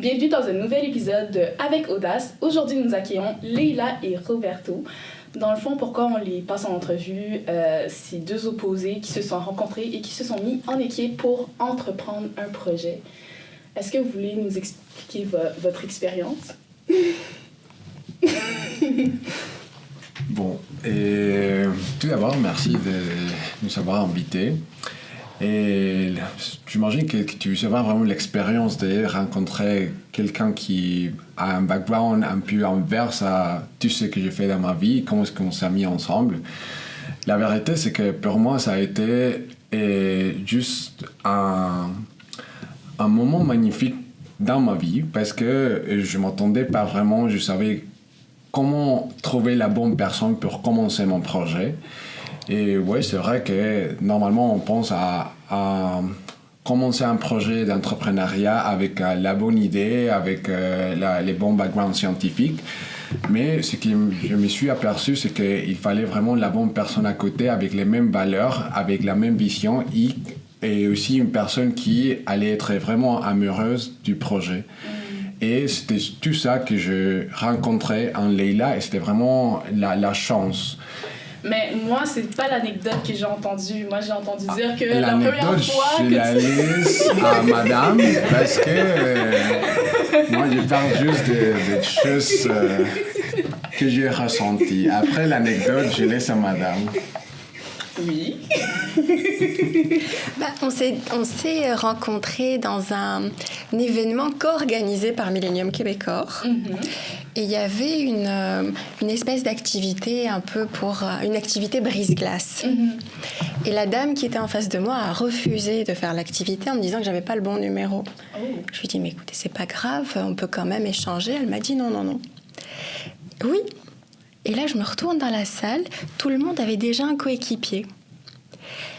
Bienvenue dans un nouvel épisode de Avec Audace. Aujourd'hui, nous accueillons Leila et Roberto. Dans le fond, pourquoi on les passe en entrevue, c'est deux opposés qui se sont rencontrés et qui se sont mis en équipe pour entreprendre un projet. Est-ce que vous voulez nous expliquer votre expérience? Bon, et tout d'abord, merci de nous avoir invités. Et j'imagine que tu veux savoir vraiment l'expérience de rencontrer quelqu'un qui a un background un peu inverse à tout ce que j'ai fait dans ma vie, comment est-ce qu'on s'est mis ensemble. La vérité, c'est que pour moi, ça a été juste un moment magnifique dans ma vie parce que je ne m'attendais pas vraiment, je savais comment trouver la bonne personne pour commencer mon projet. Et oui, c'est vrai que normalement, on pense à commencer un projet d'entrepreneuriat avec la bonne idée, avec les bons backgrounds scientifiques. Mais ce que je me suis aperçu, c'est qu'il fallait vraiment la bonne personne à côté, avec les mêmes valeurs, avec la même vision, et aussi une personne qui allait être vraiment amoureuse du projet. Et c'était tout ça que je rencontrais en Leila, et c'était vraiment la chance. Mais moi, c'est pas l'anecdote que j'ai entendue. Moi, j'ai entendu dire que la première fois je la laisse à madame parce que moi, je parle juste des choses que j'ai ressenties. Après l'anecdote, je laisse à madame. Oui. On s'est rencontrés dans un événement co-organisé par Millennium Québécois. Et il y avait une espèce d'activité un peu une activité brise-glace. Et la dame qui était en face de moi a refusé de faire l'activité en me disant que j'avais pas le bon numéro. Je lui ai dit, mais écoutez, c'est pas grave, on peut quand même échanger. Elle m'a dit non. Oui. Et là, je me retourne dans la salle. Tout le monde avait déjà un coéquipier.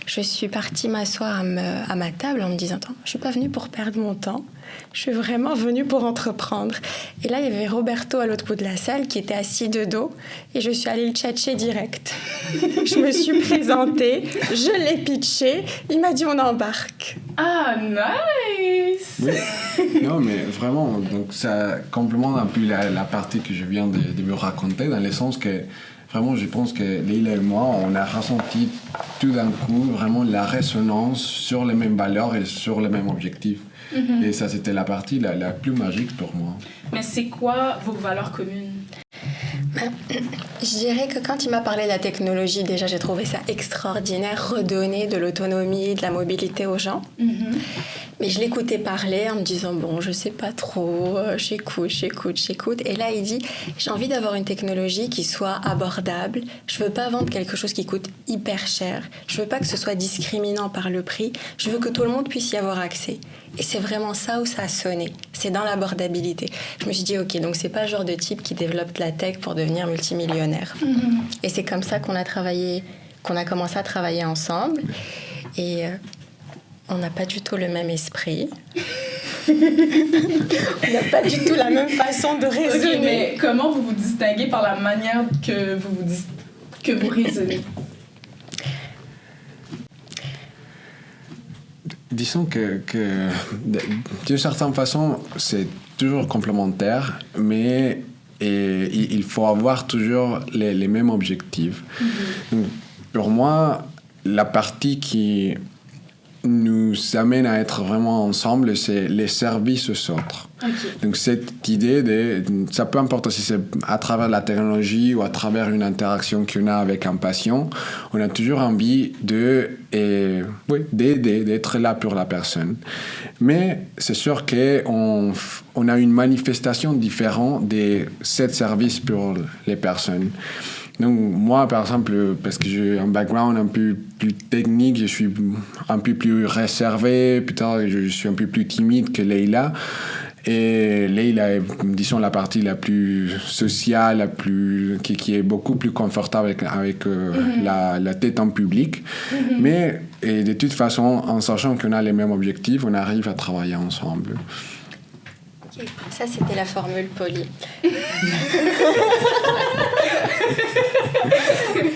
Je suis partie m'asseoir à ma table en me disant « Attends, je ne suis pas venue pour perdre mon temps. Je suis vraiment venue pour entreprendre. » Et là, il y avait Roberto à l'autre bout de la salle qui était assis de dos et je suis allée le tchatcher direct. Je me suis présentée, je l'ai pitché. Il m'a dit « On embarque. » Ah, nice! Oui. Non, mais vraiment, donc ça complémente un peu la partie que je viens de me raconter, dans le sens que vraiment, je pense que Leila et moi, on a ressenti tout d'un coup vraiment la résonance sur les mêmes valeurs et sur les mêmes objectifs. Et ça, c'était la partie la plus magique pour moi. Mais c'est quoi vos valeurs communes? Je dirais que quand il m'a parlé de la technologie, déjà, j'ai trouvé ça extraordinaire, redonner de l'autonomie, de la mobilité aux gens. Mais je l'écoutais parler en me disant, bon, je sais pas trop, j'écoute. Et là, il dit, j'ai envie d'avoir une technologie qui soit abordable. Je veux pas vendre quelque chose qui coûte hyper cher. Je veux pas que ce soit discriminant par le prix. Je veux que tout le monde puisse y avoir accès. Et c'est vraiment ça où ça a sonné. C'est dans l'abordabilité. Je me suis dit, ok, donc c'est pas le genre de type qui développe de la tech pour devenir multimillionnaire. Et c'est comme ça qu'on a commencé à travailler ensemble. Et on n'a pas du tout le même esprit. On n'a pas du tout la même façon de raisonner. Okay, mais comment vous vous distinguez par la manière que vous raisonnez? Disons que d'une certaine façon, c'est toujours complémentaire, mais il faut avoir toujours les mêmes objectifs. Donc, pour moi, la partie qui nous amène à être vraiment ensemble, c'est les services aux autres. Donc cette idée ça peut importe si c'est à travers la technologie ou à travers une interaction qu'on a avec un patient, on a toujours envie d'aider, d'être là pour la personne. Mais c'est sûr qu'on a une manifestation différente de ces services pour les personnes. Donc moi, par exemple, parce que j'ai un background un peu plus technique, je suis un peu plus réservé, peut-être je suis un peu plus timide que Leila. Et Leila est, disons, la partie la plus sociale, qui est beaucoup plus confortable avec la tête en public. Mais de toute façon, en sachant qu'on a les mêmes objectifs, on arrive à travailler ensemble. Ça, c'était la formule polie.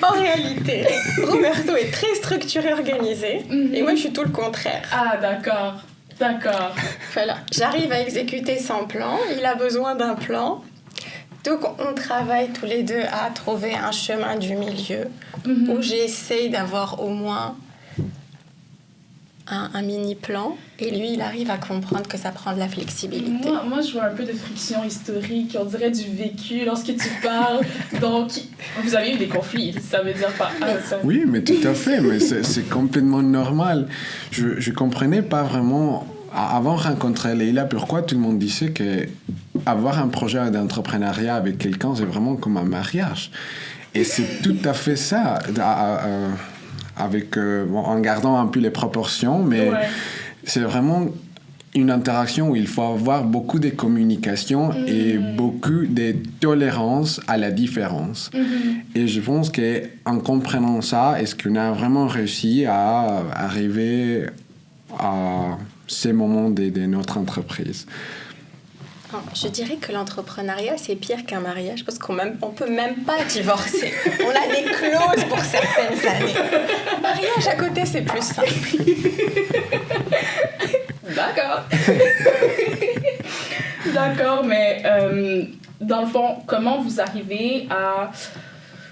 En réalité, Roberto est très structuré, organisé, et moi, je suis tout le contraire. Ah, d'accord. D'accord. Voilà, j'arrive à exécuter son plan, il a besoin d'un plan. Donc on travaille tous les deux à trouver un chemin du milieu où j'essaye d'avoir au moins un mini-plan et lui, il arrive à comprendre que ça prend de la flexibilité. Moi, je vois un peu de friction historique, on dirait du vécu lorsque tu parles. Donc, vous avez eu des conflits, ça veut dire pas... Oui, mais tout à fait, mais c'est complètement normal. Je comprenais pas vraiment, avant de rencontrer Leïla, pourquoi tout le monde disait que avoir un projet d'entrepreneuriat avec quelqu'un, c'est vraiment comme un mariage. Et c'est tout à fait ça. Avec, en gardant un peu les proportions, mais c'est vraiment une interaction où il faut avoir beaucoup de communication et beaucoup de tolérance à la différence. Et je pense qu'en comprenant ça, est-ce qu'on a vraiment réussi à arriver à ces moments de notre entreprise? Je dirais que l'entrepreneuriat, c'est pire qu'un mariage parce qu'on peut même pas divorcer. On a des clauses pour certaines années. Mariage à côté, c'est plus simple. D'accord. D'accord, mais dans le fond, comment vous arrivez à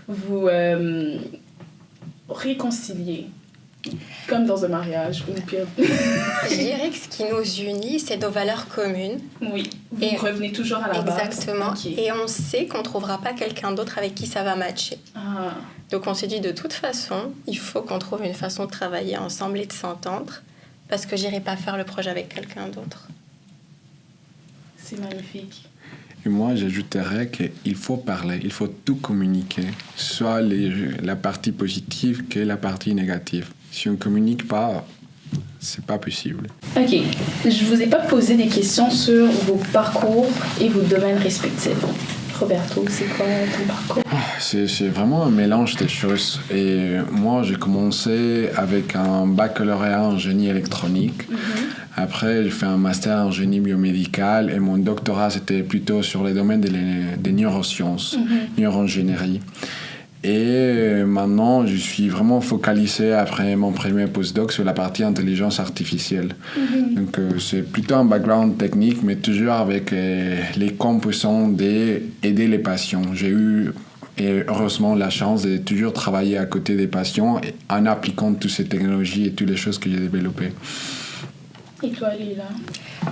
vous réconcilier? Comme dans un mariage ou pire. Je dirais que ce qui nous unit, c'est nos valeurs communes. Oui, vous revenez toujours à la base. Exactement. Okay. Et on sait qu'on ne trouvera pas quelqu'un d'autre avec qui ça va matcher. Ah. Donc on s'est dit de toute façon, il faut qu'on trouve une façon de travailler ensemble et de s'entendre parce que j'irai pas faire le projet avec quelqu'un d'autre. C'est magnifique. Et moi, j'ajouterais qu'il faut parler, il faut tout communiquer, soit la partie positive que la partie négative. Si on ne communique pas, c'est pas possible. Ok, je vous ai pas posé des questions sur vos parcours et vos domaines respectifs. Roberto, c'est quoi ton parcours? C'est vraiment un mélange des choses. Et moi, j'ai commencé avec un baccalauréat en génie électronique. Après, j'ai fait un master en génie biomédical et mon doctorat, c'était plutôt sur les domaines des neurosciences, neuroingénierie. Et maintenant, je suis vraiment focalisé, après mon premier postdoc, sur la partie intelligence artificielle. Donc, c'est plutôt un background technique, mais toujours avec les composants d'aider les patients. J'ai eu, et heureusement, la chance de toujours travailler à côté des patients en appliquant toutes ces technologies et toutes les choses que j'ai développées. Et toi, Leïla?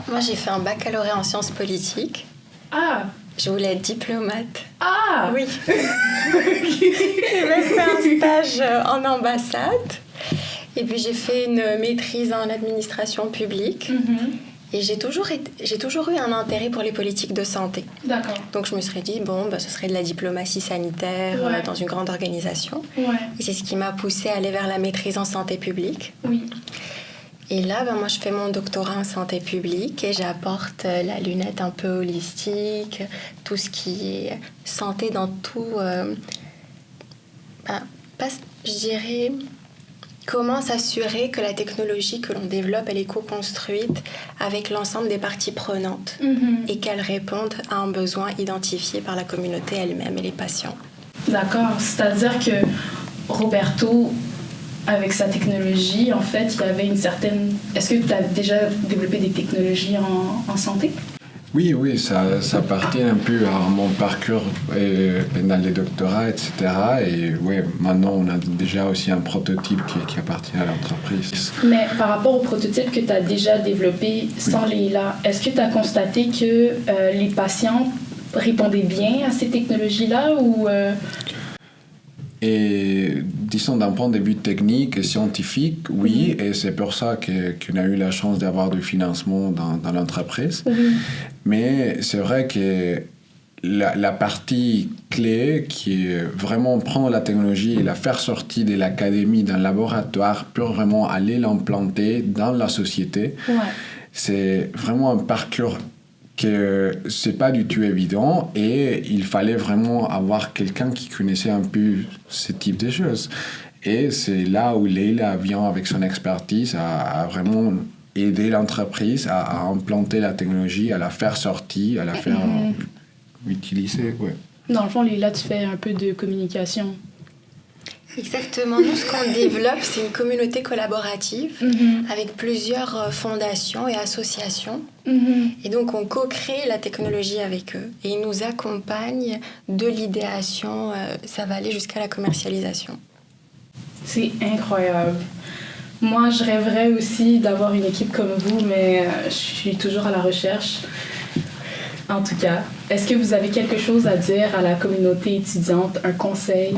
Moi, j'ai fait un baccalauréat en sciences politiques. Ah! Je voulais être diplomate. Ah! Oui. J'ai fait un stage en ambassade. Et puis, j'ai fait une maîtrise en administration publique. Et j'ai toujours eu un intérêt pour les politiques de santé. D'accord. Donc, je me serais dit, ce serait de la diplomatie sanitaire dans une grande organisation. Et c'est ce qui m'a poussée à aller vers la maîtrise en santé publique. Oui. Et là, moi, je fais mon doctorat en santé publique et j'apporte la lunette un peu holistique, tout ce qui est santé dans tout... je dirais, comment s'assurer que la technologie que l'on développe, elle est co-construite avec l'ensemble des parties prenantes et qu'elle réponde à un besoin identifié par la communauté elle-même et les patients. D'accord, c'est-à-dire que Roberto... Avec sa technologie, en fait, il y avait une certaine... Est-ce que tu as déjà développé des technologies en santé? Oui, ça appartient un peu à mon parcours dans les doctorats, etc. Et oui, maintenant, on a déjà aussi un prototype qui appartient à l'entreprise. Mais par rapport au prototype que tu as déjà développé sans Leïla, est-ce que tu as constaté que les patients répondaient bien à ces technologies-là ou... Et disons d'un point de vue technique et scientifique, oui, et c'est pour ça qu'on a eu la chance d'avoir du financement dans l'entreprise. Mais c'est vrai que la partie clé qui est vraiment prendre la technologie et la faire sortir de l'académie, d'un laboratoire, pour vraiment aller l'implanter dans la société, c'est vraiment un parcours que c'est pas du tout évident et il fallait vraiment avoir quelqu'un qui connaissait un peu ce type de choses. Et c'est là où Leïla vient avec son expertise à vraiment aider l'entreprise à implanter la technologie, à la faire sortir, à la faire utiliser. Ouais. Dans le fond, Leïla, tu fais un peu de communication. Exactement. Nous, ce qu'on développe, c'est une communauté collaborative avec plusieurs fondations et associations. Et donc, on co-crée la technologie avec eux. Et ils nous accompagnent de l'idéation, ça va aller jusqu'à la commercialisation. C'est incroyable. Moi, je rêverais aussi d'avoir une équipe comme vous, mais je suis toujours à la recherche. En tout cas, est-ce que vous avez quelque chose à dire à la communauté étudiante, un conseil?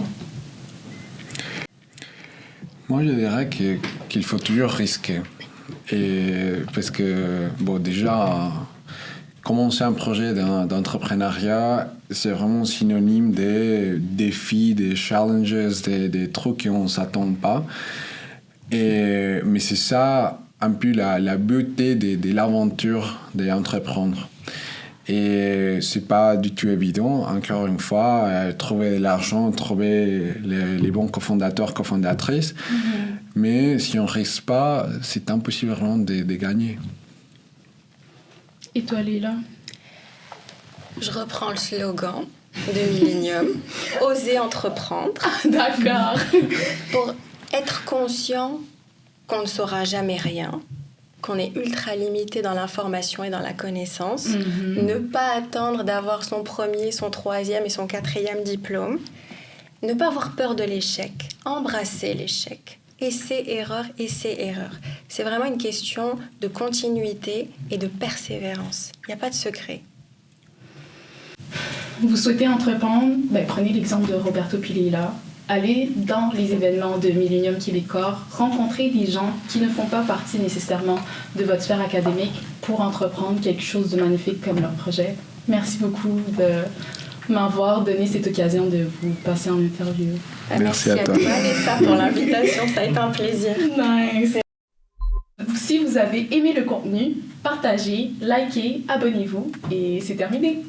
Moi, je dirais qu'il faut toujours risquer. Parce que, bon, déjà, commencer un projet d'entrepreneuriat, c'est vraiment synonyme des défis, des challenges, des trucs qu'on ne s'attend pas. Mais c'est ça, un peu la beauté de l'aventure d'entreprendre. Et c'est pas du tout évident, encore une fois, trouver de l'argent, trouver les bons cofondateurs, cofondatrices. Mais si on ne risque pas, c'est impossible vraiment de gagner. Et toi, Leila? Je reprends le slogan de Millennium, oser entreprendre. D'accord. Pour être conscient qu'on ne saura jamais rien, qu'on est ultra limité dans l'information et dans la connaissance, ne pas attendre d'avoir son premier, son troisième et son quatrième diplôme, ne pas avoir peur de l'échec, embrasser l'échec, essai-erreur, essai-erreur. C'est vraiment une question de continuité et de persévérance. Il n'y a pas de secret. Vous souhaitez entreprendre, prenez l'exemple de Roberto puis Leila. Allez dans les événements de Millennium Québécois, rencontrer des gens qui ne font pas partie nécessairement de votre sphère académique pour entreprendre quelque chose de magnifique comme leur projet. Merci beaucoup de m'avoir donné cette occasion de vous passer en interview. Merci à toi, Vanessa, pour l'invitation. Ça a été un plaisir. Nice. Si vous avez aimé le contenu, partagez, likez, abonnez-vous et c'est terminé.